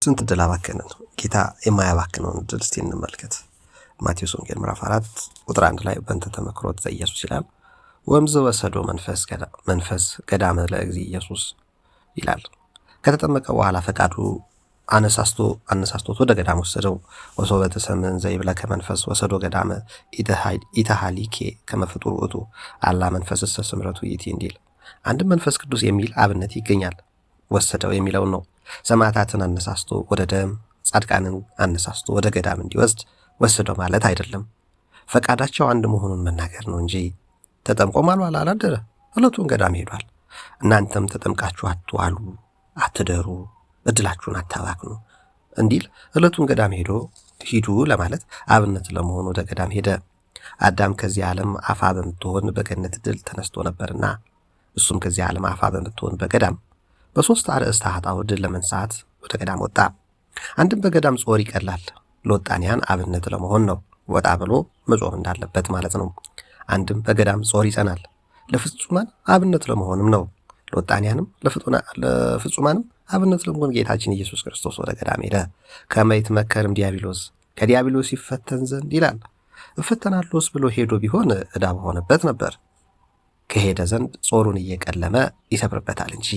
ስንት ዕድል አባከንን? ጌታ የማያባክነውን ዕድል እስቲ እንመልከት። ማቴዎስ ወንጌል ምዕራፍ 4 ቁጥር 1 ላይ በእንተ ተመክሮት ዘኢየሱስ ይላል። ወእምዝ ወሰዶ መንፈስ ገዳመ ለእግዚእ ኢየሱስ ይላል። ከተጠመቀ በኋላ ፈቃዱ አነሳስቶት ወደ ገዳም ወሰደው። ወሶበ ተሰምዕ ዘይብለከ መንፈስ ወሰዶ ገዳመ ኢተሃሊኬ ከመ ፍጡር ውእቱ አላ መንፈስሰ ስምረቱ ይእቲ እንዲል አንድም መንፈስ ቅዱስ የሚል አብነት ይገኛል። ወሰደው የሚለውን ነው። ሰማዕታትን አነሳስቶ ወደ ደም፣ ጻድቃንን አነሳስቶ ወደ ገዳም እንዲወስድ ወሰደው ማለት አይደለም። ፈቃዳቸው አንድ መሆኑን መናገር ነው እንጂ ተጠምቆ ማልዋል አላደረ፣ ዕለቱን ገዳም ሄዷል። እናንተም ተጠምቃችሁ አትዋሉ፣ አትደሩ፣ ዕድላችሁን አታባክኑ እንዲል ዕለቱን ገዳም ሂዱ ለማለት አብነት ለመሆኑ ወደ ገዳም ሄደ። አዳም ከዚህ ዓለም አፋ በምትሆን በገነት ድል ተነስቶ ነበርና እሱም ከዚህ ዓለም አፋ በምትሆን በገዳም በሶስት አርእስተ ኃጣውእ ድል ለመንሳት ወደ ገዳም ወጣ። አንድም በገዳም ጾር ይቀላል፣ ለወጣንያን አብነት ለመሆን ነው። ወጣ ብሎ መጾም እንዳለበት ማለት ነው። አንድም በገዳም ጾር ይጸናል፣ ለፍጹማን አብነት ለመሆንም ነው። ለወጣንያንም ለፍጹማንም አብነት ለመሆን ጌታችን ኢየሱስ ክርስቶስ ወደ ገዳም ሄደ። ከመ ይትመከርም ዲያብሎስ፣ ከዲያብሎስ ይፈተን ዘንድ ይላል። እፈተናለሁስ ብሎ ሄዶ ቢሆን ዕዳ በሆነበት ነበር። ከሄደ ዘንድ ጾሩን እየቀለመ ይሰብርበታል እንጂ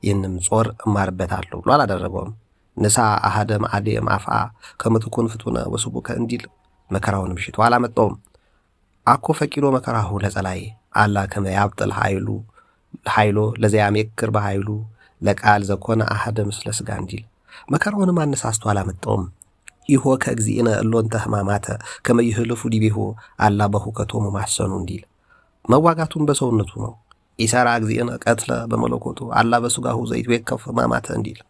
ይህንም ጾር እማርበታለሁ ብሎ አላደረገውም። ንሳ አሃደ ማዕዴ ማፍአ ከመ ትኩን ፍጡነ ወስቡከ እንዲል መከራውንም ሽቶ አላመጣውም። አኮ ፈቂዶ መከራሁ ለጸላይ አላ ከመ ያብጥል ኃይሎ ለዘያሜክር በኃይሉ ለቃል ዘኮነ አሃደ ምስለ ሥጋ እንዲል መከራውንም አነሳስቶ አላመጣውም። ይሖ ከእግዚእነ እሎንተ ሕማማተ ከመ ይህልፉ ዲቤሁ አላ በሁከቶሙ ማሰኑ እንዲል መዋጋቱን በሰውነቱ ነው። ኢሰራ እግዚእነ ቀትለ በመለኮቱ አላ በሥጋሁ ዘይትዌከፍ ሕማማተ እንዲል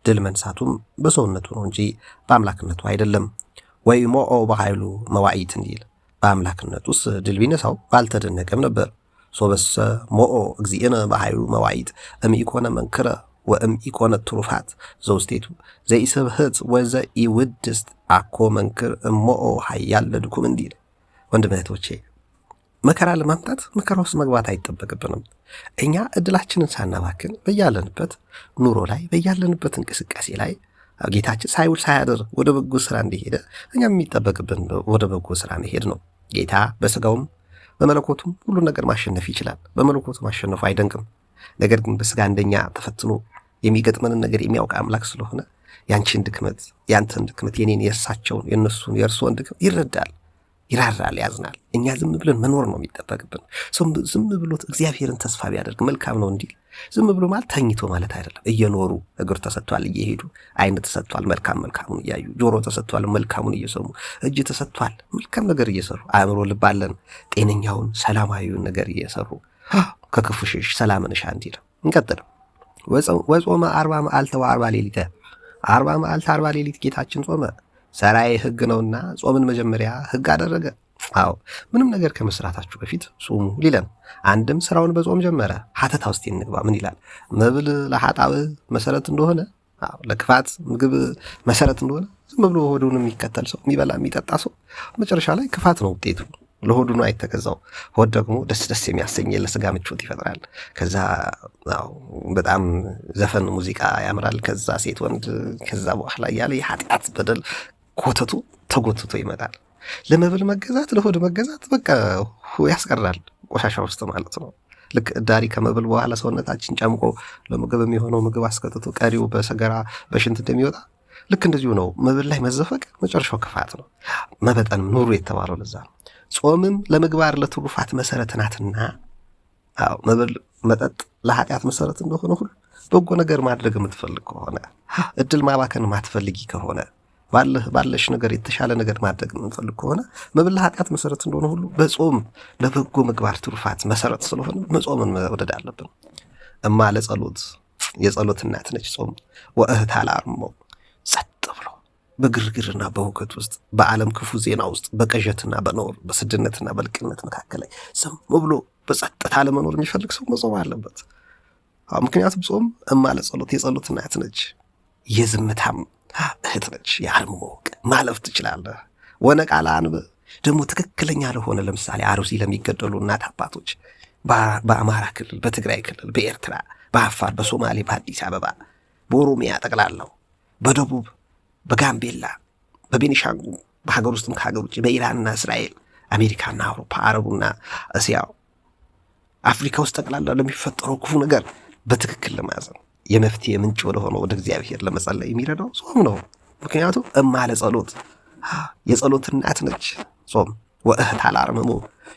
ድል መንሳቱም በሰውነቱ ነው እንጂ በአምላክነቱ አይደለም። ወይ ሞኦ በኃይሉ መዋኢት እንዲል በአምላክነቱስ ድል ቢነሳው ባልተደነቀም ነበር። ሶበሰ ሞኦ እግዚእነ በኃይሉ መዋኢት እምኢኮነ መንክረ ወእምኢኮነ ትሩፋት ዘውስቴቱ ዘይስብህት ወዘኢውድስት አኮ መንክር እሞኦ ኃያል ለድኩም እንዲል ወንድም እህቶቼ መከራ ለማምጣት መከራ ውስጥ መግባት አይጠበቅብንም። እኛ ዕድላችንን ሳናባክን በያለንበት ኑሮ ላይ በያለንበት እንቅስቃሴ ላይ ጌታችን ሳይውል ሳያድር ወደ በጎ ስራ እንደሄደ እኛም የሚጠበቅብን ወደ በጎ ስራ መሄድ ነው። ጌታ በሥጋውም በመለኮቱም ሁሉን ነገር ማሸነፍ ይችላል። በመለኮቱ ማሸነፉ አይደንቅም። ነገር ግን በሥጋ እንደኛ ተፈትኖ የሚገጥመንን ነገር የሚያውቅ አምላክ ስለሆነ ያንቺን ድክመት፣ ያንተን ድክመት፣ የኔን፣ የእርሳቸውን፣ የእነሱን፣ የእርስዎን ድክመት ይረዳል፣ ይራራል፣ ያዝናል። እኛ ዝም ብለን መኖር ነው የሚጠበቅብን። ዝም ብሎት እግዚአብሔርን ተስፋ ቢያደርግ መልካም ነው እንዲል ዝም ብሎ ማለት ተኝቶ ማለት አይደለም። እየኖሩ እግር ተሰጥቷል እየሄዱ፣ ዓይን ተሰጥቷል መልካሙን እያዩ፣ ጆሮ ተሰጥቷል መልካሙን እየሰሙ፣ እጅ ተሰጥቷል መልካም ነገር እየሰሩ፣ አእምሮ ልብ አለን ጤነኛውን ሰላማዊውን ነገር እየሰሩ ከክፉ ሽሽ ሰላምን እሻ እንዲል እንቀጥል። ወጾመ 40 መዓልተ ወ40 ሌሊተ 40 መዓልት 40 ሌሊት ጌታችን ጾመ። ሰራዬ ሕግ ነውና ጾምን መጀመሪያ ሕግ አደረገ። አዎ ምንም ነገር ከመስራታችሁ በፊት ጾሙ ሊለን አንድም ስራውን በጾም ጀመረ። ሀተታ ውስጥ እንግባ። ምን ይላል? መብል ለኃጣውእ መሰረት እንደሆነ፣ ለክፋት ምግብ መሰረት እንደሆነ ዝም ብሎ ሆዱን የሚከተል ሰው፣ የሚበላ የሚጠጣ ሰው መጨረሻ ላይ ክፋት ነው ውጤቱ። ለሆዱ ነው አይተገዛው። ሆድ ደግሞ ደስ የሚያሰኝ ለስጋ ምቾት ይፈጥራል። ከዛ በጣም ዘፈን ሙዚቃ ያምራል። ከዛ ሴት ወንድ፣ ከዛ በኋላ እያለ የኃጢአት በደል ኮተቱ ተጎትቶ ይመጣል። ለመብል መገዛት፣ ለሆድ መገዛት በቃ ያስቀራል ቆሻሻ ውስጥ ማለት ነው። ልክ እዳሪ ከመብል በኋላ ሰውነታችን ጨምቆ ለምግብ የሚሆነው ምግብ አስከትቶ ቀሪው በሰገራ በሽንት እንደሚወጣ ልክ እንደዚሁ ነው። መብል ላይ መዘፈቅ መጨረሻው ክፋት ነው። መበጠንም ኑሩ የተባለው ለዛ ነው። ጾምም ለምግባር ለትሩፋት መሰረት ናትና፣ መብል መጠጥ ለኃጢአት መሰረት እንደሆነ ሁሉ በጎ ነገር ማድረግ የምትፈልግ ከሆነ፣ እድል ማባከን ማትፈልጊ ከሆነ፣ ባለሽ ነገር የተሻለ ነገር ማድረግ የምትፈልግ ከሆነ መብል ለኃጢአት መሰረት እንደሆነ ሁሉ በጾም ለበጎ ምግባር ትሩፋት መሰረት ስለሆነ መጾምን መውደድ አለብን። እማ ለጸሎት የጸሎት እናት ነች ጾም። ወእህታ ለአርምሞ ጸጥ ብሎ በግርግርና በሁከት ውስጥ በዓለም ክፉ ዜና ውስጥ በቀዠትና በነውር በስድነትና በልቅነት መካከል ላይ ዝም ብሎ በጸጥታ ለመኖር የሚፈልግ ሰው መጾም አለበት። ምክንያቱም ጾም እማ ለጸሎት የጸሎት እናት ነች፣ የዝምታም እህት ነች። የአርምሞ ማለፍ ትችላለህ። ወነቃላ አንብ ደግሞ ትክክለኛ ለሆነ ለምሳሌ አርሲ ለሚገደሉ እናት አባቶች በአማራ ክልል፣ በትግራይ ክልል፣ በኤርትራ፣ በአፋር፣ በሶማሌ፣ በአዲስ አበባ፣ በኦሮሚያ ጠቅላላው በደቡብ፣ በጋምቤላ፣ በቤኒሻንጉል፣ በሀገር ውስጥም ከሀገር ውጭ፣ በኢራንና እስራኤል፣ አሜሪካና አውሮፓ፣ አረቡና እስያው፣ አፍሪካ ውስጥ ጠቅላላ ለሚፈጠረው ክፉ ነገር በትክክል ለማዘን የመፍትሄ ምንጭ ወደ ሆነው ወደ እግዚአብሔር ለመጸለይ የሚረዳው ጾም ነው። ምክንያቱም እማለ ጸሎት የጸሎት እናት ነች ጾም። ወእህት አላርምሞ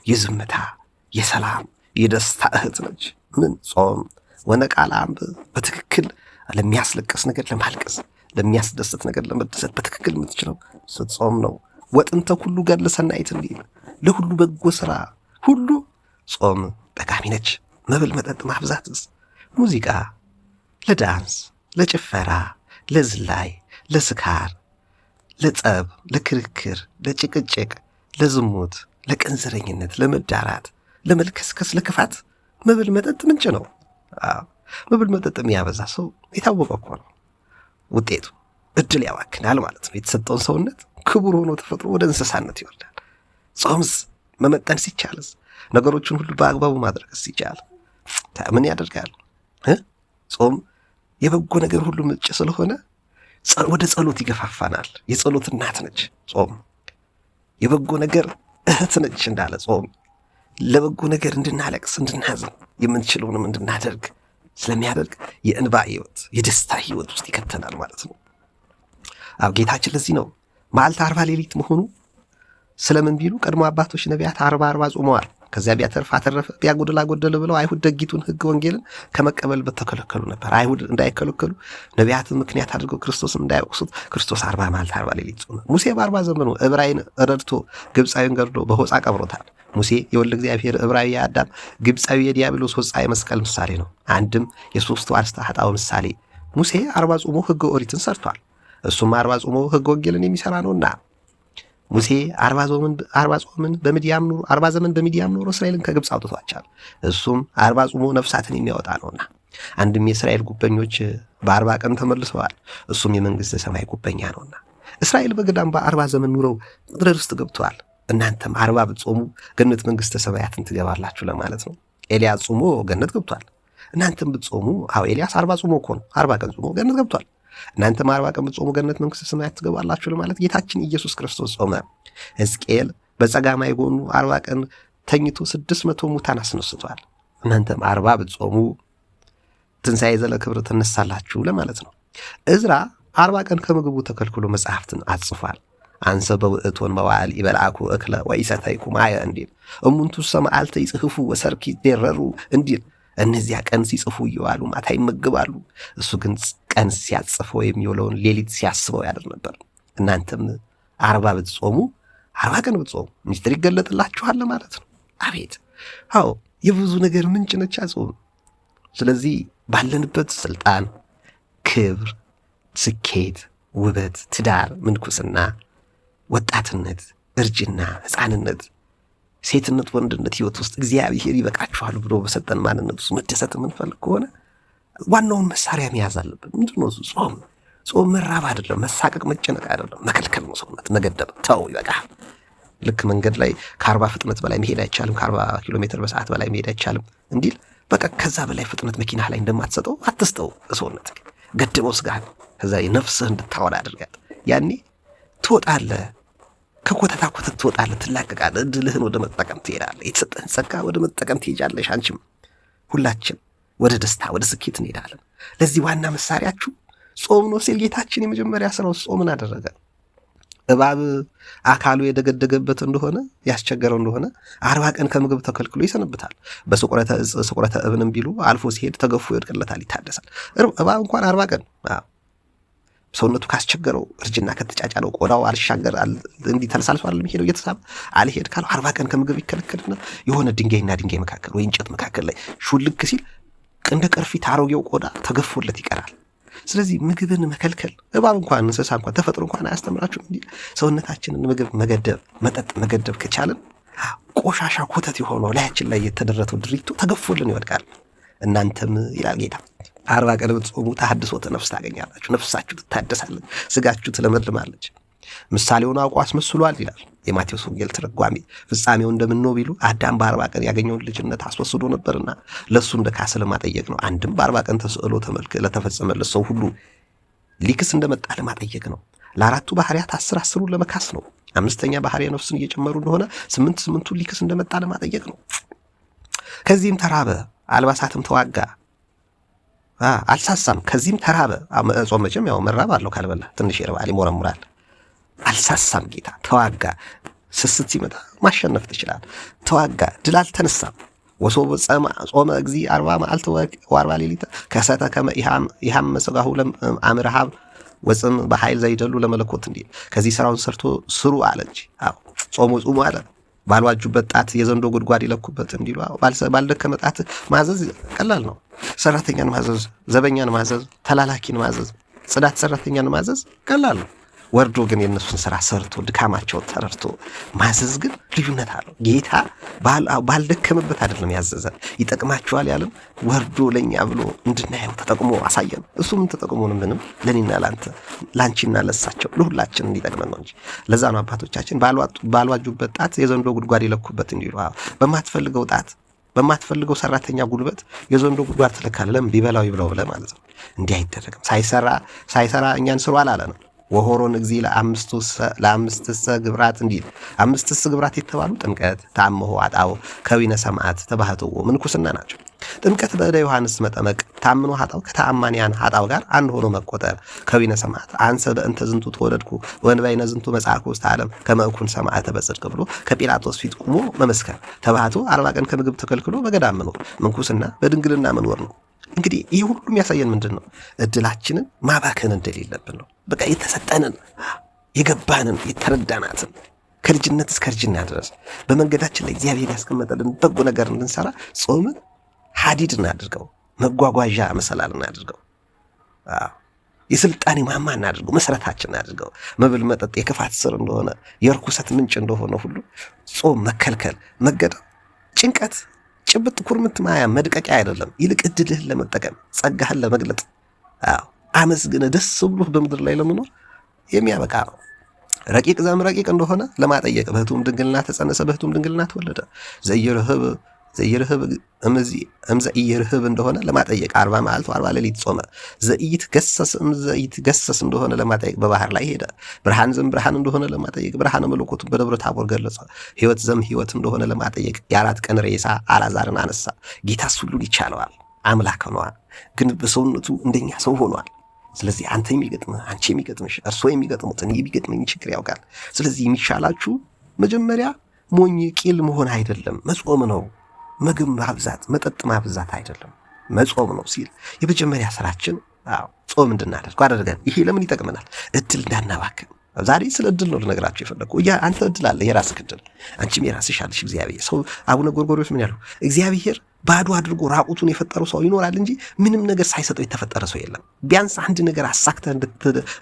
የዝምታ የሰላም የደስታ እህት ነች ምን ጾም። ወነቃል አንብ በትክክል ለሚያስለቅስ ነገር ለማልቀስ፣ ለሚያስደስት ነገር ለመደሰት በትክክል የምትችለው ስትጾም ነው። ወጥንተ ሁሉ ገድለ ሰናይት እንዲል ለሁሉ በጎ ስራ ሁሉ ጾም ጠቃሚ ነች። መብል መጠጥ ማብዛትስ ሙዚቃ፣ ለዳንስ፣ ለጭፈራ፣ ለዝላይ፣ ለስካር፣ ለጸብ፣ ለክርክር፣ ለጭቅጭቅ፣ ለዝሙት፣ ለቀንዘረኝነት፣ ለመዳራት፣ ለመልከስከስ፣ ለክፋት መብል መጠጥ ምንጭ ነው። መብል መጠጥ የሚያበዛ ሰው የታወቀ እኮ ነው ውጤቱ እድል ያባክናል ማለት ነው። የተሰጠውን ሰውነት ክቡር ሆኖ ተፈጥሮ ወደ እንስሳነት ይወርዳል። ጾምስ መመጠን ሲቻልስ ነገሮችን ሁሉ በአግባቡ ማድረግ ሲቻል ምን ያደርጋል? ጾም የበጎ ነገር ሁሉ ምንጭ ስለሆነ ወደ ጸሎት ይገፋፋናል። የጸሎት እናት ነች ጾም። የበጎ ነገር እህት ነች እንዳለ ጾም ለበጎ ነገር እንድናለቅስ፣ እንድናዝን፣ የምንችለውንም እንድናደርግ ስለሚያደርግ የእንባ ህይወት፣ የደስታ ህይወት ውስጥ ይከተናል ማለት ነው። ጌታችን ለዚህ ነው መዓልተ 40 ሌሊት መሆኑ ስለምን ቢሉ ቀድሞ አባቶች ነቢያት 40 ጾመዋል። ከዚያ ቢያተርፍ አተረፈ፣ ቢያጎድል አጎደለ ብለው አይሁድ ደጊቱን ሕግ ወንጌልን ከመቀበል በተከለከሉ ነበር። አይሁድ እንዳይከለከሉ ነቢያትን ምክንያት አድርገው ክርስቶስን እንዳይወቅሱት ክርስቶስ 40 መዓልት 40 ሌሊት ጾመ። ሙሴ በ40 ዘመኑ ዕብራይን ረድቶ ግብፃዊን ገድሎ በሆፃ ቀብሮታል። ሙሴ የወልደ እግዚአብሔር ዕብራዊ የአዳም ግብፃዊ የዲያብሎስ ሆፃ የመስቀል ምሳሌ ነው። አንድም የሶስቱ አርእስተ ኃጣውእ ምሳሌ። ሙሴ 40 ጾሞ ሕገ ኦሪትን ሰርቷል። እሱም 40 ጾሞ ሕገ ወንጌልን የሚሰራ ነውና ሙሴ 40 ጾምን በሚዲያም ኖሮ 40 ዘመን በሚዲያም ኖሮ እስራኤልን ከግብፅ አውጥቷቸዋል። እሱም 40 ጾሞ ነፍሳትን የሚያወጣ ነውና። አንድም የእስራኤል ጉበኞች በ40 ቀን ተመልሰዋል። እሱም የመንግስተ ሰማይ ጉበኛ ነውና። እስራኤል በገዳም በ40 ዘመን ኑረው ምድረ ርስት ገብተዋል። እናንተም 40 ብትጾሙ ገነት መንግስተ ሰማያትን ትገባላችሁ ለማለት ነው። ኤልያስ ጾሞ ገነት ገብቷል። እናንተም ብትጾሙ ኤልያስ 40 ጾሞ እኮ ነው 40 ቀን ጾሞ ገነት ገብቷል። እናንተም 40 ቀን ብትጾሙ ገነት መንግስተ ሰማያት ትገባላችሁ ለማለት ጌታችን ኢየሱስ ክርስቶስ ጾመ። ሕዝቅኤል በጸጋማይ ጎኑ 40 ቀን ተኝቶ 600 ሙታን አስነስቷል። እናንተም 40 ብትጾሙ ትንሣኤ ዘለ ክብር ትነሳላችሁ ለማለት ነው። ዕዝራ 40 ቀን ከምግቡ ተከልክሎ መጽሐፍትን አጽፏል። አንሰ በውእቶን መዋዕል ይበልዓኩ እክለ ወኢሰተይኩ ማየ እንዲል እሙንቱ ሰማዓልተ ይጽሕፉ ወሰርክ ይደረሩ እንዲል እነዚያ ቀን ሲጽፉ እየዋሉ ማታ ይመግባሉ። እሱ ግን ቀን ሲያጽፈው የሚውለውን ሌሊት ሲያስበው ያድር ነበር። እናንተም 40 ብትጾሙ 40 ቀን ብትጾሙ ምስጢር ይገለጥላችኋል ማለት ነው። አቤት የብዙ ነገር ምንጭ ነች ጾም። ስለዚህ ባለንበት ስልጣን፣ ክብር፣ ስኬት፣ ውበት፣ ትዳር፣ ምንኩስና፣ ወጣትነት፣ እርጅና፣ ሕፃንነት፣ ሴትነት፣ ወንድነት ህይወት ውስጥ እግዚአብሔር ይበቃችኋል ብሎ በሰጠን ማንነት ውስጥ መደሰት የምንፈልግ ከሆነ ዋናውን መሳሪያ መያዝ አለብን። ምንድነው? ጾም። ጾም መራብ አይደለም፣ መሳቀቅ፣ መጨነቅ አይደለም፣ መከልከል ነው። ሰውነት መገደብ፣ ተው ይበቃል። ልክ መንገድ ላይ ከ40 ፍጥነት በላይ መሄድ አይቻልም፣ ከ40 ኪሎ ሜትር በሰዓት በላይ መሄድ አይቻልም እንዲል በቃ ከዛ በላይ ፍጥነት መኪና ላይ እንደማትሰጠው አትስጠው። ሰውነት ገድበው ስጋ ነው። ከዛ ነፍስህ እንድታወራ አድርጋት። ያኔ ትወጣለህ፣ ከኮተታ ኮተት ትወጣለህ፣ ትላቀቃለህ፣ እድልህን ወደ መጠቀም ትሄዳለህ። የተሰጠህን ጸጋ ወደ መጠቀም ትሄጃለሽ። አንቺም ሁላችን ወደ ደስታ ወደ ስኬት እንሄዳለን። ለዚህ ዋና መሳሪያችሁ ጾም ነው ሲል ጌታችን የመጀመሪያ ስራው ጾምን አደረገ። እባብ አካሉ የደገደገበት እንደሆነ ያስቸገረው እንደሆነ 40 ቀን ከምግብ ተከልክሎ ይሰነብታል። በስቁረተ እብንም ቢሉ አልፎ ሲሄድ ተገፎ ይወድቅለታል፣ ይታደሳል። እባብ እንኳን 40 ቀን ሰውነቱ ካስቸገረው እርጅና ከተጫጫለው ቆዳው አልሻገር እንዲህ ተለሳልሶ አይደለም ሄደው እየተሳበ አልሄድ ካለው 40 ቀን ከምግብ ይከለከልና የሆነ ድንጋይና ድንጋይ መካከል ወይ እንጨት መካከል ላይ ሹልክ ሲል እንደ ቅርፊት አሮጌው ቆዳ ተገፎለት ይቀራል። ስለዚህ ምግብን መከልከል እባብ እንኳን እንስሳ እንኳን ተፈጥሮ እንኳን አያስተምራችሁም እንዴ? ሰውነታችንን ምግብ መገደብ፣ መጠጥ መገደብ ከቻልን ቆሻሻ ኮተት የሆነው ላያችን ላይ የተደረተው ድሪቶ ተገፎልን ይወድቃል። እናንተም ይላል ጌታ 40 ቀን ብትጾሙ ተሐድሶተ ነፍስ ታገኛላችሁ። ነፍሳችሁ ትታደሳለች፣ ስጋችሁ ትለመልማለች። ምሳሌውን አውቆ አስመስሏል ይላል የማቴዎስ ወንጌል ተረጓሚ። ፍጻሜው እንደምነው ቢሉ አዳም በ40 ቀን ያገኘውን ልጅነት አስወስዶ ነበርና ለሱ እንደ ካሰ ለማጠየቅ ነው። አንድም በ40 ቀን ተስዕሎ ተመልክ ለተፈጸመለት ሰው ሁሉ ሊክስ እንደመጣ ለማጠየቅ ነው። ለአራቱ ባህሪያት 10 ለመካስ ነው። 5ኛ ባህሪያ ነፍስን እየጨመሩ እንደሆነ 8 ሊክስ እንደመጣ ለማጠየቅ ነው። ከዚህም ተራበ፣ አልባሳትም ተዋጋ፣ አልሳሳም። ከዚህም ተራበ። ጾም መቼም ያው መራብ አለው፣ ካልበላ ትንሽ ይርባል፣ ይሞረሙራል። አልሳሳም ጌታ፣ ተዋጋ። ስስት ሲመጣ ማሸነፍ ትችላል። ተዋጋ፣ ድል አልተነሳም። ወሶበ ጾመ እግዚ 40 መዓልተ ወ40 ሌሊተ ከሰተ ከመ ኢሃም መሰጋሁ ለአምርሃብ ወፅም በኃይል ዘይደሉ ለመለኮት እንዲል ከዚህ ስራውን ሰርቶ ስሩ አለ እንጂ ጾሙ አለ። ባልዋጁበት ጣት የዘንዶ ጉድጓድ ይለኩበት እንዲሉ ባልደከመ ጣት ማዘዝ ቀላል ነው። ሰራተኛን ማዘዝ፣ ዘበኛን ማዘዝ፣ ተላላኪን ማዘዝ፣ ጽዳት ሰራተኛን ማዘዝ ቀላል ነው። ወርዶ ግን የነሱን ስራ ሰርቶ ድካማቸው ተረድቶ ማዘዝ ግን ልዩነት አለው። ጌታ ባልደከመበት አይደለም ያዘዘን። ይጠቅማቸዋል ያለን ወርዶ ለኛ ብሎ እንድናየው ተጠቅሞ አሳየን። እሱም ተጠቅሞን ምንም ለኔና ላንቺና ለሳቸው ለሁላችን እንዲጠቅመን ነው እንጂ። ለዛ ነው አባቶቻችን ባልዋጁበት ጣት የዘንዶ ጉድጓድ ይለኩበት እንዲሉ። በማትፈልገው ጣት በማትፈልገው ሰራተኛ ጉልበት የዘንዶ ጉድጓድ ትለካለህ። ለምን ቢበላው ይብለው ብለህ ማለት ነው። እንዲህ አይደረግም። ሳይሰራ እኛን ስሩ አላለንም። ወሆሮን እግዚ ለአምስትሰ ግብራት እንዲል 5 ግብራት የተባሉ ጥምቀት፣ ተአምሆ፣ አጣው፣ ከዊነ ሰማዕት፣ ተባህትዎ ምንኩስና ናቸው። ጥምቀት በእደ ዮሐንስ መጠመቅ፣ ታምኖ አጣው ከተአማንያን አጣው ጋር አንድ ሆኖ መቆጠር፣ ከዊነ ሰማዕት አንሰ በእንተ ዝንቱ ተወለድኩ ወንበይነ ዝንቱ መጽአኩ ውስተ ዓለም ከመእኩን ሰማዕተ በጽድቅ ብሎ ከጲላጦስ ፊት ቆሞ መመስከር፣ ተባህትዎ 40 ቀን ከምግብ ተከልክሎ በገዳም መኖር፣ ምንኩስና በድንግልና መኖር ነው። እንግዲህ ይህ ሁሉ የሚያሳየን ምንድን ነው? እድላችንን ማባከን እንደሌለብን ነው። በቃ የተሰጠንን የገባንን የተረዳናትን ከልጅነት እስከ እርጅና ድረስ በመንገዳችን ላይ እግዚአብሔር ያስቀመጠልን በጎ ነገር እንድንሰራ ጾምን ሀዲድ እናድርገው፣ መጓጓዣ መሰላል እናድርገው፣ የስልጣኔ ማማ እናድርገው፣ መሰረታችን እናድርገው። መብል መጠጥ የክፋት ስር እንደሆነ የርኩሰት ምንጭ እንደሆነ ሁሉ ጾም መከልከል፣ መገደብ፣ ጭንቀት ጭብጥ ኩርምት ማያ መድቀቂያ አይደለም። ይልቅ እድልህን ለመጠቀም ጸጋህን ለመግለጥ አመስግነ ደስ ብሎህ በምድር ላይ ለመኖር የሚያበቃ ነው። ረቂቅ ረቂቅ እንደሆነ ለማጠየቅ በህቱም ድንግልና ተጸነሰ፣ በህቱም ድንግልና ተወለደ። ዘይርህብ እምዘኢይርህብ እንደሆነ ለማጠየቅ 40 መዓልት 40 ሌሊት ጾመ። ዘይትገሰስ እንደሆነ ለማጠየቅ በባህር ላይ ሄደ። ብርሃን ብርሃን እንደሆነ ለማጠየቅ ብርሃነ መለኮቱን በደብረ ታቦር ገለጸ። ህይወት ህይወት እንደሆነ ለማጠየቅ የ4 ቀን ሬሳ አልዓዛርን አነሳ። ጌታስ ሁሉን ይቻለዋል፣ አምላክ ሆኗል፣ ግን በሰውነቱ እንደኛ ሰው ሆኗል። ስለዚህ አንተ የሚገጥምህ፣ አንቺ የሚገጥምሽ፣ እርሶ የሚገጥሙት፣ እኔ የሚገጥመኝ ችግር ያውቃል። ስለዚህ የሚሻላችሁ መጀመሪያ ሞኝ ቂል መሆን አይደለም፣ መጾም ነው። ምግብ ማብዛት መጠጥ ማብዛት አይደለም፣ መጾም ነው ሲል የመጀመሪያ ስራችን ጾም እንድናደርግ አደረገን። ይሄ ለምን ይጠቅመናል? እድል እንዳናባክን። ዛሬ ስለ እድል ነው ልነግራችሁ የፈለኩ። አንተ እድል አለ፣ የራስህ እድል፣ አንቺም የራስሽ አለሽ። እግዚአብሔር ሰው አቡነ ጎርጎርዮስ ምን ያሉ? እግዚአብሔር ባዶ አድርጎ ራቁቱን የፈጠረው ሰው ይኖራል እንጂ ምንም ነገር ሳይሰጠው የተፈጠረ ሰው የለም። ቢያንስ አንድ ነገር አሳክተህ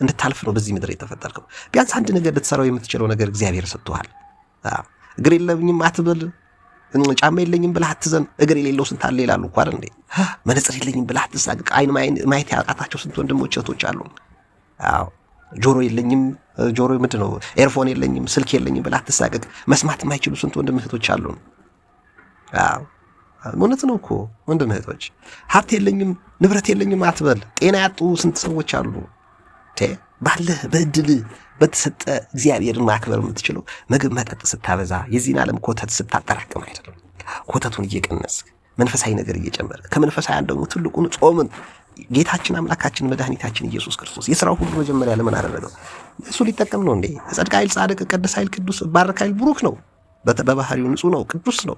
እንድታልፍ ነው በዚህ ምድር የተፈጠርከው። ቢያንስ አንድ ነገር ልትሰራው የምትችለው ነገር እግዚአብሔር ሰጥቶሃል። እግር የለኝም አትበል፣ ጫማ የለኝም ብለህ አትዘን። እግር የሌለው ስንት አለ ይላሉ እኮ አይደል እንዴ? መነጽር የለኝም ብለህ አትሳቅቅ። አይን ማየት ያቃታቸው ስንት ወንድሞች እህቶች አሉ። ጆሮ የለኝም፣ ጆሮ ምንድን ነው? ኤርፎን የለኝም፣ ስልክ የለኝም ብለህ አትሳቅቅ። መስማት የማይችሉ ስንት ወንድም እህቶች አሉ። እውነት ነው እኮ ወንድም እህቶች። ሀብት የለኝም ንብረት የለኝም አትበል። ጤና ያጡ ስንት ሰዎች አሉ። ባለህ በእድል በተሰጠ እግዚአብሔርን ማክበር የምትችለው ምግብ መጠጥ ስታበዛ፣ የዚህን ዓለም ኮተት ስታጠራቅም አይደለም። ኮተቱን እየቀነስክ መንፈሳዊ ነገር እየጨመርክ፣ ከመንፈሳዊ ደግሞ ትልቁን ጾምን ጌታችን አምላካችን መድኃኒታችን ኢየሱስ ክርስቶስ የሥራው ሁሉ መጀመሪያ ለምን አደረገው? እሱ ሊጠቀም ነው እንዴ? ጸድቅ ኃይል ጻድቅ፣ ቀድስ ኃይል ቅዱስ፣ ባረክ ኃይል ቡሩክ ነው። በባህሪው ንጹህ ነው፣ ቅዱስ ነው።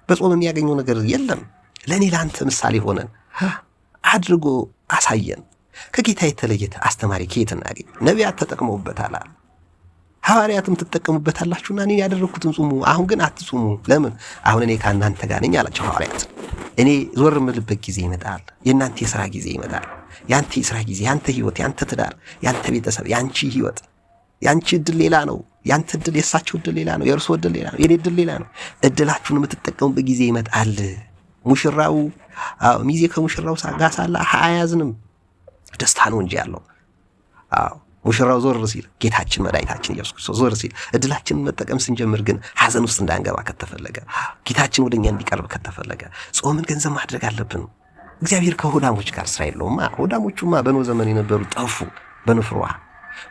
በጾም የሚያገኘው ነገር የለም። ለእኔ ለአንተ ምሳሌ ሆነን አድርጎ አሳየን። ከጌታ የተለየ አስተማሪ ከየት እናገኝ? ነቢያት ተጠቅመውበታል፣ ሐዋርያትም ትጠቀሙበታላችሁና እኔ ያደረኩትን ጹሙ፣ አሁን ግን አትጹሙ። ለምን? አሁን እኔ ከእናንተ ጋር ነኝ አላቸው ሐዋርያት። እኔ ዞር የምልበት ጊዜ ይመጣል፣ የእናንተ የሥራ ጊዜ ይመጣል። ያንተ የሥራ ጊዜ፣ ያንተ ህይወት፣ ያንተ ትዳር፣ ያንተ ቤተሰብ፣ ያንቺ ህይወት፣ ያንቺ እድል ሌላ ነው፣ ያንተ እድል፣ የእሳቸው እድል ሌላ ነው፣ የእርሶ እድል ሌላ ነው፣ የኔ እድል ሌላ ነው። እድላችሁን የምትጠቀሙበት ጊዜ ይመጣል። ሙሽራው ሚዜ ከሙሽራው ጋር ሳለ አያዝንም፣ ደስታ ነው እንጂ ያለው። ሙሽራው ዞር ሲል ጌታችን መድኃኒታችን ኢየሱስ ክርስቶስ ዞር ሲል እድላችንን መጠቀም ስንጀምር ግን ሐዘን ውስጥ እንዳንገባ ከተፈለገ፣ ጌታችን ወደኛ እንዲቀርብ ከተፈለገ ጾምን ገንዘብ ማድረግ አለብን። እግዚአብሔር ከሆዳሞች ጋር ስራ የለውማ። ሆዳሞቹማ በኖህ ዘመን የነበሩ ጠፉ። በንፍር ውሃ።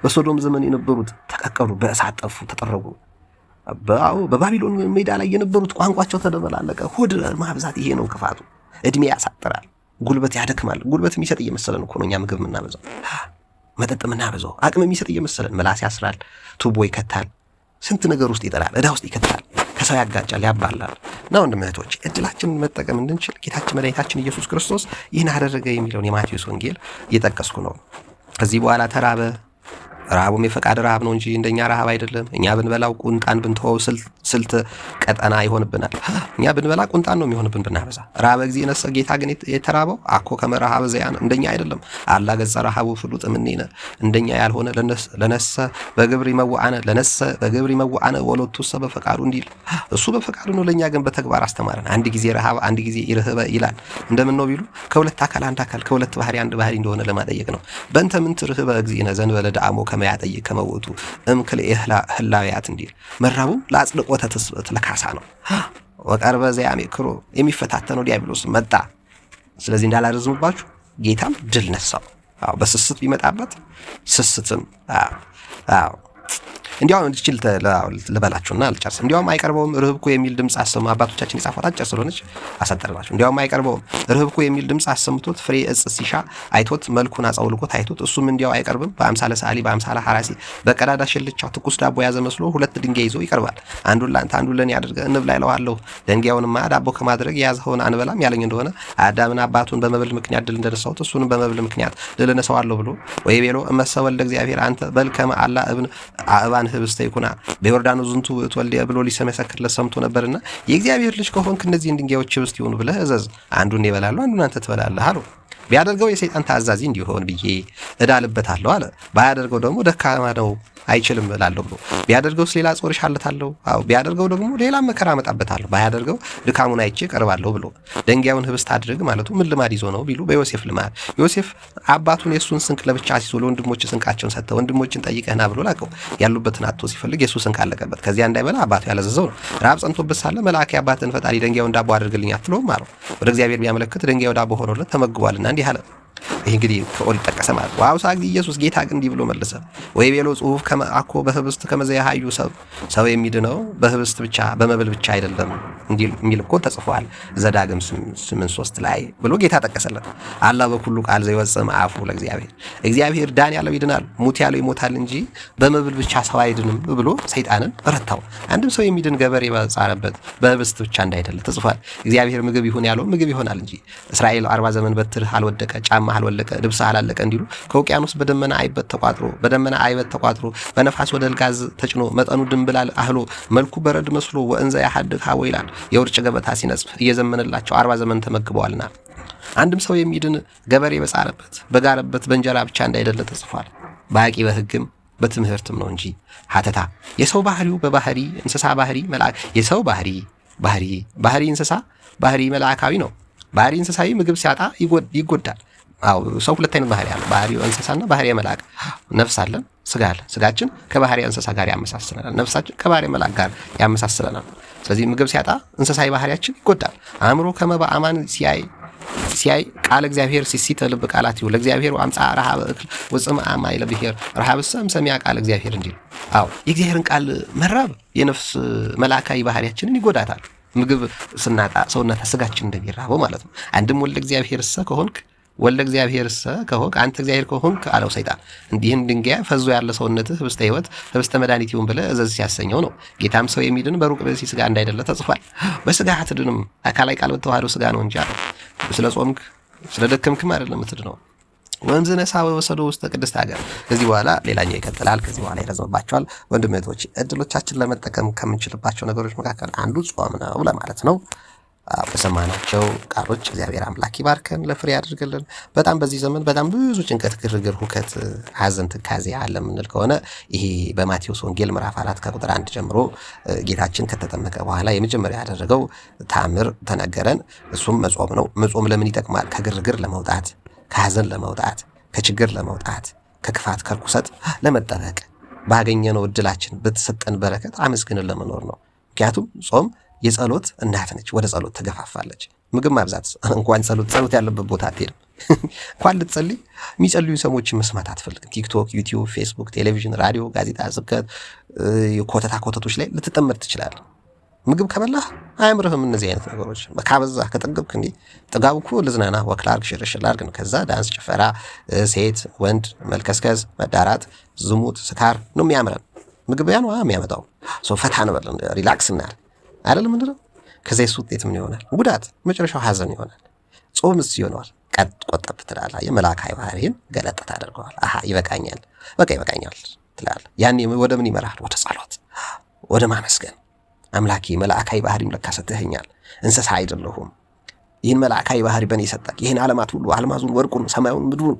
በሶዶም ዘመን የነበሩት ተቀቀሉ፣ በእሳት ጠፉ፣ ተጠረጉ። በባቢሎን ሜዳ ላይ የነበሩት ቋንቋቸው ተደበላለቀ። ሆድ ማብዛት ይሄ ነው ክፋቱ። እድሜ ያሳጥራል፣ ጉልበት ያደክማል። ጉልበት የሚሰጥ እየመሰለን እኮ ነው እኛ ምግብ የምናበዛው፣ መጠጥ የምናበዛው። አቅም የሚሰጥ እየመሰለን ምላስ ያስራል፣ ቱቦ ይከታል፣ ስንት ነገር ውስጥ ይጠላል፣ ዕዳ ውስጥ ይከታል፣ ከሰው ያጋጫል፣ ያባላል። እና ወንድም እህቶች እድላችንን መጠቀም እንድንችል ጌታችን መድኃኒታችን ኢየሱስ ክርስቶስ ይህን አደረገ የሚለውን የማቴዎስ ወንጌል እየጠቀስኩ ነው። ከዚህ በኋላ ተራበ። ረሃቡም የፈቃድ ረሃብ ነው እንጂ እንደኛ ረሃብ አይደለም። እኛ ብንበላው ቁንጣን ብንተወው ስልት ቀጠና ይሆንብናል። እኛ ብንበላ ቁንጣን ነው የሚሆንብን ብናበዛ። ረሃበ ጊዜ ነሰ ጌታ ግን የተራበው አኮ ከመረሃበ ዘያን እንደኛ አይደለም። አላ ገጸ ረሃቡ ፍሉጥ እምኔነ እንደኛ ያልሆነ ለነሰ በግብር ይመዋአነ ለነሰ በግብር ይመዋአነ ወሎቱሰ በፈቃዱ እንዲል እሱ በፈቃዱ ነው፣ ለእኛ ግን በተግባር አስተማረን። አንድ ጊዜ ረሃብ አንድ ጊዜ ይርህበ ይላል። እንደምን ነው ቢሉ ከሁለት አካል አንድ አካል ከሁለት ባህሪ አንድ ባህሪ እንደሆነ ለማጠየቅ ነው። በእንተ ምንት ርህበ እግዚእነ ዘንበለ ዳአሞ ከመያጠይቅ ከመውቱ እምክል ህላውያት እንዲል መራቡም ለአጽድቆተ ትስብእት ለካሳ ነው። ወቀርበ ዘያሜክሮ የሚፈታተነው ዲያብሎስ መጣ። ስለዚህ እንዳላረዝምባችሁ ጌታም ድል ነሳው። በስስት ቢመጣበት ስስትም እንዲያውም እንድችል ልበላችሁና አልጨርስ። እንዲያውም አይቀርበውም ርህብኩ የሚል ድምፅ አሰሙ። አባቶቻችን የጻፏት አጭር ስለሆነች አሳጠርባችሁ። እንዲያውም አይቀርበውም ርህብኩ የሚል ድምፅ አሰምቶት ፍሬ እጽ ሲሻ አይቶት መልኩን አጸውልጎት አይቶት እሱም እንዲያው አይቀርብም በአምሳለ ሰዓሊ በአምሳለ ሐራሲ በቀዳዳ ሽልቻው ትኩስ ዳቦ ያዘ መስሎ ሁለት ድንጋይ ይዞ ይቀርባል። አንዱን ለአንተ አንዱን ለኔ አድርገህ እንብላ ይለዋለሁ። ድንጋዩንማ ዳቦ ከማድረግ የያዝኸውን አንበላም ያለኝ እንደሆነ አዳምን አባቱን በመብል ምክንያት ድል እንደነሳሁት እሱንም በመብል ምክንያት ድል እነሳዋለሁ ብሎ ወይ ቤሎ እመሰወልደ እግዚአብሔር አንተ በልከመ አላ አእባን ህብስተ ይኩና በዮርዳኖስ ዝንቱ ወልደ ብሎ ሊሰመሰክርለት ሰምቶ ነበርና የእግዚአብሔር ልጅ ከሆንክ እነዚህን ድንጋዮች ህብስት ይሁኑ ብለህ እዘዝ። አንዱን ይበላሉ፣ አንዱን አንተ ትበላለህ አለው። ቢያደርገው የሰይጣን ታዛዚ እንዲሆን ብዬ እዳልበታለሁ አለ። ባያደርገው ደግሞ ደካማ ነው አይችልም እላለሁ ብሎ ቢያደርገውስ ሌላ ጾር እሻለታለሁ። ቢያደርገው ደግሞ ሌላ መከራ አመጣበታለሁ። ባያደርገው ድካሙን አይቼ ቀርባለሁ ብሎ ደንጋዩን ህብስት አድርግ ማለቱ ምን ልማድ ይዞ ነው ቢሉ በዮሴፍ ልማድ። ዮሴፍ አባቱን የሱን ስንቅ ለብቻ ሲዞ ለወንድሞች ስንቃቸውን ሰጠ። ወንድሞችን ጠይቀህና ብሎ ላከው። ያሉበትን አጥቶ ሲፈልግ የሱ ስንቅ አለቀበት። ከዚያ እንዳይበላ አባቱ ያለዘዘው ነው። ረሃብ ጸንቶበት ሳለ መልአክ አባትን ፈጣሪ ደንጋዩን ዳቦ አድርግልኝ አትለውም አለው። ወደ እግዚአብሔር ቢያመለክት ደንጋዩ ዳቦ ሆኖለት ተመግቧልና እንዲህ አለ። ይህ እንግዲህ ከኦሪት ጠቀሰ ማለት ነው። ዋውሳ ጊዜ ኢየሱስ ጌታ ግን እንዲህ ብሎ መለሰ። ወይ ቤሎ ጽሁፍ ከመአኮ በህብስት ከመዘያሃዩ ሰው የሚድነው በህብስት ብቻ በመብል ብቻ አይደለም እንዲል እኮ ተጽፏል ዘዳግም 8:3 ላይ ብሎ ጌታ ጠቀሰለት። አላ በኩሉ ቃል ዘይወጽም አፉ ለእግዚአብሔር እግዚአብሔር ዳን ያለው ይድናል፣ ሙት ያለው ይሞታል እንጂ በመብል ብቻ ሰው አይድንም ብሎ ሰይጣንን ረታው። አንድም ሰው የሚድን ገበሬ በጻረበት በህብስት ብቻ እንዳይደለ ተጽፏል። እግዚአብሔር ምግብ ይሁን ያለው ምግብ ይሆናል እንጂ እስራኤል 40 ዘመን በትርህ አልወደቀ ጫማ አልወለቀ ልብስ አላለቀ እንዲሉ ከውቅያኖስ በደመና አይበት ተቋጥሮ በነፋስ ወደ ጋዝ ተጭኖ መጠኑ ድንብላል አህሎ መልኩ በረድ መስሎ ወእንዘ ያሐድግ ሀቦ ይላል። የውርጭ ገበታ ሲነጽፍ እየዘመነላቸው 40 ዘመን ተመግበዋልና አንድም ሰው የሚድን ገበሬ በጻረበት በጋረበት በእንጀራ ብቻ እንዳይደለ ተጽፏል። ባቂ በህግም በትምህርትም ነው እንጂ ሀተታ የሰው ባህሪው በባህሪ እንስሳ ባህሪ መልአክ የሰው ባህሪ እንስሳ ባህሪ መልአካዊ ነው። ባህሪ እንስሳዊ ምግብ ሲያጣ ይጎዳል። ሰው ሁለት አይነት ባህሪ አለ። ባህሪው እንስሳና ባህሪ መልአክ። ነፍስ አለን፣ ስጋ አለ። ስጋችን ከባህሪ እንስሳ ጋር ያመሳስለናል፣ ነፍሳችን ከባህሪ መልአክ ጋር ያመሳስለናል። ስለዚህ ምግብ ሲያጣ እንስሳዊ ባህሪያችን ይጎዳል። አእምሮ ከመባአማን ሲያይ ቃል እግዚአብሔር ሲሲተ ልብ ቃላት ይሁን ለእግዚአብሔር አምጻ ረሃብ እክል ወጽም አማይ ለብሔር ረሃብ ሰሚያ ቃል እግዚአብሔር እንዲል የእግዚአብሔርን ቃል መራብ የነፍስ መልአካዊ ባህሪያችንን ይጎዳታል። ምግብ ስናጣ ሰውነታ ስጋችን እንደሚራበው ማለት ነው። አንድም ወልደ እግዚአብሔር ከሆንክ አንተ እግዚአብሔር ከሆንክ አለው ሰይጣን እንዲህን ድንጋይ ፈዞ ያለ ሰውነትህ ህብስተ ሕይወት ህብስተ መድኃኒት ይሁን ብለህ እዘዝ ሲያሰኘው ነው። ጌታም ሰው የሚድን በሩቅ ብእሲ ስጋ እንዳይደለ ተጽፏል። በስጋ አትድንም አካላዊ ቃል በተዋህዶ ስጋ ነው እንጂ አለው። ስለ ጾምክ ስለ ደከምክም አይደለም የምትድነው። ወንዝ ነሳ በወሰዶ ውስጥ ቅድስት ሀገር። ከዚህ በኋላ ሌላኛው ይቀጥላል። ከዚህ በኋላ ይረዝምባቸዋል። ወንድም እህቶች እድሎቻችን ለመጠቀም ከምንችልባቸው ነገሮች መካከል አንዱ ጾም ነው ለማለት ነው። በሰማናቸው ቃሎች እግዚአብሔር አምላክ ይባርከን፣ ለፍሬ ያድርግልን። በጣም በዚህ ዘመን በጣም ብዙ ጭንቀት፣ ግርግር፣ ሁከት፣ ሐዘን፣ ትካዜ አለ የምንል ከሆነ ይሄ በማቴዎስ ወንጌል ምዕራፍ 4 ከቁጥር 1 ጀምሮ ጌታችን ከተጠመቀ በኋላ የመጀመሪያ ያደረገው ተአምር ተነገረን። እሱም መጾም ነው። መጾም ለምን ይጠቅማል? ከግርግር ለመውጣት፣ ከሐዘን ለመውጣት፣ ከችግር ለመውጣት፣ ከክፋት ከርኩሰት ለመጠበቅ ባገኘነው እድላችን በተሰጠን በረከት አመስግነን ለመኖር ነው። ምክንያቱም ጾም የጸሎት እናት ነች። ወደ ጸሎት ትገፋፋለች። ምግብ ማብዛት እንኳን ጸሎት ያለበት ቦታ አትሄድም። እንኳን ልትጸልይ የሚጸልዩ ሰዎችን መስማት አትፈልግም። ቲክቶክ፣ ዩቲዩብ፣ ፌስቡክ፣ ቴሌቪዥን፣ ራዲዮ፣ ጋዜጣ፣ ስብከት፣ ኮተቶች ላይ ልትጠመድ ትችላለህ። ምግብ ከበላህ አያምርህም። እነዚህ አይነት ነገሮች ካበዛህ ከጠገብክ እንዴ ጥጋቡ እኮ ልዝናና ወክ ላርግ ሽርሽር ላርግ ነው። ከዛ ዳንስ፣ ጭፈራ፣ ሴት ወንድ መልከስከዝ፣ መዳራት፣ ዝሙት፣ ስካር ነው የሚያምረን። ምግብ ያ ነው የሚያመጣው። ፈታ እንበል ሪላክስ እናል አይደለም ምንድነው? ከዛ የሱ ውጤት ምን ይሆናል? ጉዳት፣ መጨረሻው ሀዘን ይሆናል። ጾምስ ይሆናል ቆጠብ ትላለህ። የመላእካዊ ባህሪን ገለጥ ታደርገዋል። ይበቃኛል፣ በቃ ይበቃኛል ትላለህ። ያኔ ወደ ምን ይመራል? ወደ ጸሎት፣ ወደ ማመስገን። አምላኬ መልአካዊ ባህሪም ለካ ሰጥተኸኛል፣ እንስሳ አይደለሁም። ይህን መልአካዊ ባህሪ በእኔ ሰጠህ። ይህን ዓለማት ሁሉ አልማዙን፣ ወርቁን፣ ሰማዩን፣ ምድሩን፣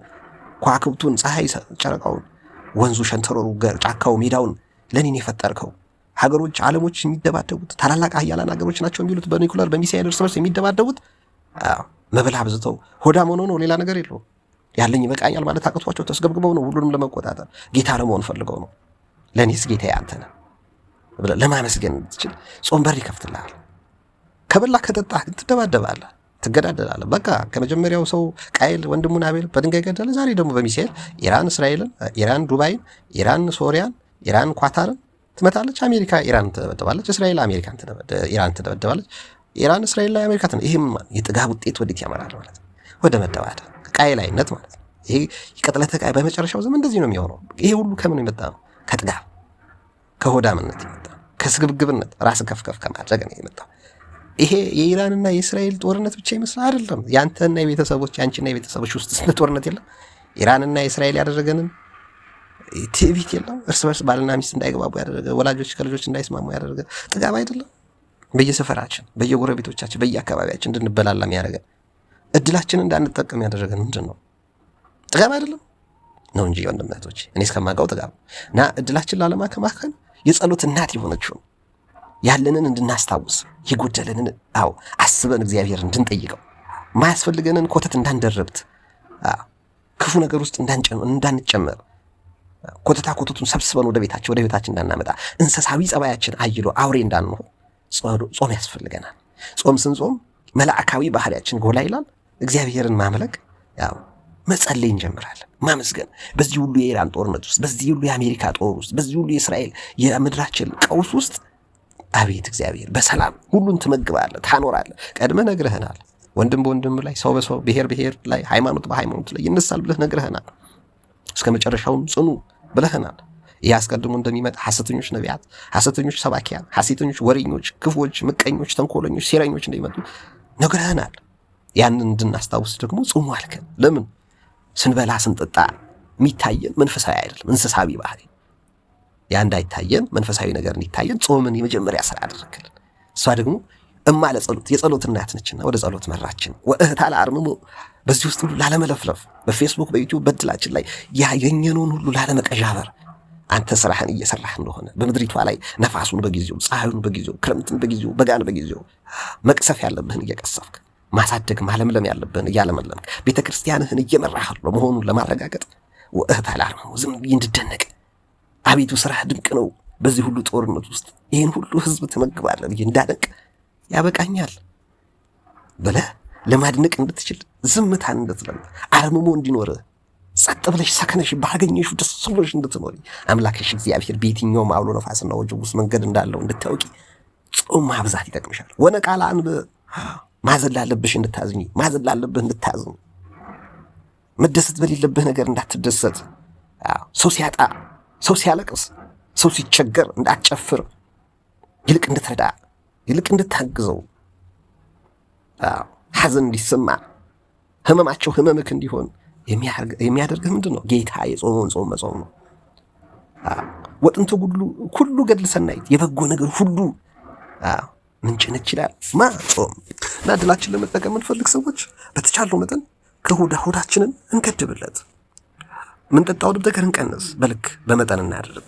ከዋክብቱን፣ ፀሐይ፣ ጨረቃውን፣ ወንዙ፣ ሸንተረሩ፣ ጫካው፣ ሜዳውን ለእኔን የፈጠርከው። ሀገሮች፣ ዓለሞች የሚደባደቡት ታላላቅ ኃያላን ሀገሮች ናቸው የሚሉት በኒኩለር በሚሳኤል እርስ በርስ የሚደባደቡት መብል አብዝተው ሆዳም ሆኖ ነው። ሌላ ነገር የለውም። ያለኝ ይበቃኛል ማለት አቅቷቸው ተስገብግበው ነው። ሁሉንም ለመቆጣጠር ጌታ ለመሆን ፈልገው ነው። ለእኔስ ጌታዬ አንተ ነህ ብለህ ለማመስገን ትችል። ጾም በር ይከፍትልሃል። ከበላህ ከጠጣህ ግን ትደባደባለህ፣ ትገዳደላለህ። በቃ ከመጀመሪያው ሰው ቃየል ወንድሙን አቤል በድንጋይ ገደለ። ዛሬ ደግሞ በሚሳኤል ኢራን እስራኤልን፣ ኢራን ዱባይን፣ ኢራን ሶሪያን፣ ኢራን ኳታርን ትመታለች። አሜሪካ ኢራን ትደበደባለች። እስራኤል አሜሪካን ኢራን ትደበደባለች። ኢራን እስራኤል ላይ አሜሪካ ነው። ይሄም የጥጋብ ውጤት ወዴት ያመራል ማለት ነው? ወደ መደባደብ፣ ቃየላይነት ማለት ነው። ይሄ ይቀጥለተ ቃይ በመጨረሻው ዘመን እንደዚህ ነው የሚሆነው። ይሄ ሁሉ ከምን የመጣ ነው? ከጥጋብ ከሆዳምነት የመጣ ከስግብግብነት፣ ራስ ከፍከፍ ከማድረግ ነው የመጣው። ይሄ የኢራንና የእስራኤል ጦርነት ብቻ ይመስል አይደለም። ያንተና የቤተሰቦች ያንቺና የቤተሰቦች ውስጥ ስንት ጦርነት የለም? ኢራንና የእስራኤል ያደረገንን ትዕቢት የለም? እርስ በርስ ባልና ሚስት እንዳይግባቡ ያደረገ፣ ወላጆች ከልጆች እንዳይስማሙ ያደረገ ጥጋብ አይደለም? በየሰፈራችን በየጎረቤቶቻችን በየአካባቢያችን እንድንበላላ ያደረገን፣ እድላችንን እንዳንጠቀም ያደረገን ምንድን ነው? ጥጋብ አይደለም ነው እንጂ ወንድምነቶች፣ እኔ እስከማውቀው ጥጋብ እና እድላችን ላለማከማከን የጸሎት እናት የሆነችው ያለንን እንድናስታውስ የጎደለንን አስበን እግዚአብሔር እንድንጠይቀው ማያስፈልገንን ኮተት እንዳንደረብት ክፉ ነገር ውስጥ እንዳንጨመር ኮተቱን ሰብስበን ወደ ቤታችን እንዳናመጣ እንስሳዊ ጸባያችን አይሎ አውሬ እንዳንሆን ጾም ያስፈልገናል። ጾም ስንጾም መልአካዊ ባህሪያችን ጎላ ይላል። እግዚአብሔርን ማምለክ መጸለይ እንጀምራለን፣ ማመስገን። በዚህ ሁሉ የኢራን ጦርነት ውስጥ፣ በዚህ ሁሉ የአሜሪካ ጦር ውስጥ፣ በዚህ ሁሉ የእስራኤል የምድራችን ቀውስ ውስጥ አቤት እግዚአብሔር በሰላም ሁሉን ትመግባለህ፣ ታኖራለህ። ቀድመህ ነግረህናል። ወንድም በወንድም ላይ፣ ሰው በሰው፣ ብሔር ላይ፣ ሃይማኖት በሃይማኖት ላይ ይነሳል ብለህ ነግረህናል። እስከ መጨረሻውም ጽኑ ብለህናል። ይህ አስቀድሞ እንደሚመጣ ሐሰተኞች ነቢያት፣ ሐሰተኞች ሰባኪያን፣ ሐሰተኞች ወሬኞች፣ ክፎች፣ ምቀኞች፣ ተንኮለኞች፣ ሴረኞች እንደሚመጡ ነግረህናል። ያንን እንድናስታውስ ደግሞ ጽሙ አልከን። ለምን? ስንበላ ስንጠጣ የሚታየን መንፈሳዊ አይደለም፣ እንስሳዊ ባህሪ። ያ እንዳይታየን መንፈሳዊ ነገር እንዲታየን ጾምን የመጀመሪያ ስራ አደረግልን። እሷ ደግሞ ለጸሎት የጸሎት እናት ነችና ወደ ጸሎት መራችን። ወእህታ ለአርምሞ በዚህ ውስጥ ሁሉ ላለመለፍለፍ፣ በፌስቡክ በዩቲዩብ በድላችን ላይ ያገኘነውን ሁሉ ላለመቀዣበር፣ አንተ ስራህን እየሰራህ እንደሆነ በምድሪቷ ላይ ነፋሱን በጊዜው፣ ፀሐዩን በጊዜው፣ ክረምትን በጊዜው፣ በጋን በጊዜው መቅሰፍ ያለብህን እየቀሰፍክ፣ ማሳደግ ማለምለም ያለብህን እያለመለምክ ቤተ ክርስቲያንህን እየመራህ መሆኑን ለማረጋገጥ ወእህታ ለአርምሞ ዝም ብዬ እንድደነቅ አቤቱ ስራህ ድንቅ ነው፣ በዚህ ሁሉ ጦርነት ውስጥ ይህን ሁሉ ህዝብ ትመግባለህ ብዬ እንዳደንቅ ያበቃኛል ብለህ ለማድነቅ እንድትችል ዝምታን እንድትለምድ አርምሞ እንዲኖርህ ጸጥ ብለሽ ሰከነሽ ባገኘሽ ደስ ብሎሽ እንድትኖሪ አምላክሽ እግዚአብሔር በየትኛውም አውሎ ነፋስና ወጀብ ውስጥ መንገድ እንዳለው እንድታውቂ ጾም ማብዛት ይጠቅምሻል። ወነቃላ ማዘን ላለብሽ እንድታዝኝ፣ ማዘን ላለብህ እንድታዝኝ፣ መደሰት በሌለብህ ነገር እንዳትደሰት፣ ሰው ሲያጣ፣ ሰው ሲያለቅስ፣ ሰው ሲቸገር እንዳትጨፍር፣ ይልቅ እንድትረዳ፣ ይልቅ እንድታግዘው፣ ሐዘን እንዲሰማ፣ ህመማቸው ህመምክ እንዲሆን የሚያደርግህ ምንድን ነው? ጌታ የጾመውን ጾም መጾም ነው። ወጥንቱ ሁሉ ገድል ሰናይት የበጎ ነገር ሁሉ ምንጭ ነች ይላል ጾም። እና ዕድላችን ለመጠቀም የምንፈልግ ሰዎች በተቻለው መጠን ሆዳችንን እንገድብለት፣ ምንጠጣው ነገር እንቀንስ፣ በልክ በመጠን እናደርግ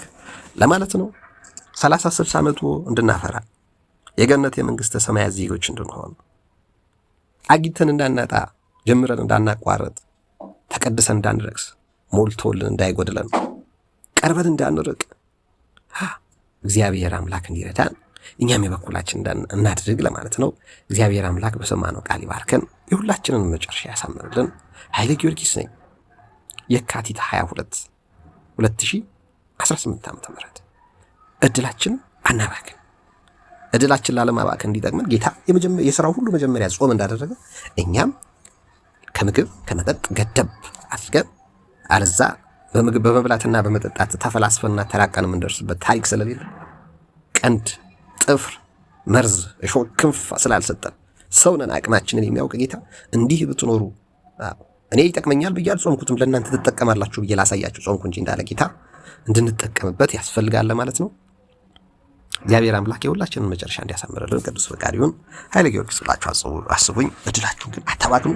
ለማለት ነው። 30-60 መቶ እንድናፈራ የገነት የመንግስተ ሰማያት ዜጎች እንድንሆን አግኝተን እንዳናጣ ጀምረን እንዳናቋረጥ ተቀድሰን እንዳንረክስ ሞልቶልን እንዳይጎድለን ቀርበን እንዳንርቅ እግዚአብሔር አምላክ እንዲረዳን እኛም የበኩላችን እናድርግ ለማለት ነው። እግዚአብሔር አምላክ በሰማነው ቃል ይባርከን፣ የሁላችንን መጨረሻ ያሳምርልን። ኃይለ ጊዮርጊስ ነኝ። የካቲት 22 2018 ዓ.ም። እድላችን አናባክን። እድላችን ላለማባከን እንዲጠቅመን ጌታ የሥራው ሁሉ መጀመሪያ ጾም እንዳደረገ እኛም ከምግብ ከመጠጥ ገደብ አድርገን አለዛ በምግብ በመብላትና በመጠጣት ተፈላስፈና ተራቀን የምንደርስበት ታሪክ ስለሌለ ቀንድ ጥፍር መርዝ እሾህ ክንፍ ስላልሰጠን ሰውነን አቅማችንን የሚያውቅ ጌታ እንዲህ ብትኖሩ እኔ ይጠቅመኛል ብዬ አልጾምኩትም ለእናንተ ትጠቀማላችሁ ብዬ ላሳያችሁ ጾምኩ እንጂ እንዳለ ጌታ እንድንጠቀምበት ያስፈልጋል ማለት ነው። እግዚአብሔር አምላክ የሁላችንን መጨረሻ እንዲያሳምርልን ቅዱስ ፈቃድ ይሁን። ኃይለ ጊዮርጊስ ብላችሁ አስቡኝ። እድላችሁን ግን አታባክኑ።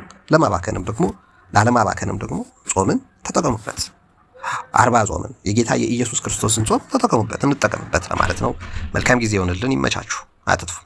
ላለማባከንም ደግሞ ጾምን ተጠቀሙበት። 40 ጾምን የጌታ የኢየሱስ ክርስቶስን ጾም ተጠቀሙበት፣ እንጠቀምበት ለማለት ነው። መልካም ጊዜ ይሆንልን። ይመቻችሁ፣ አትጥፉ።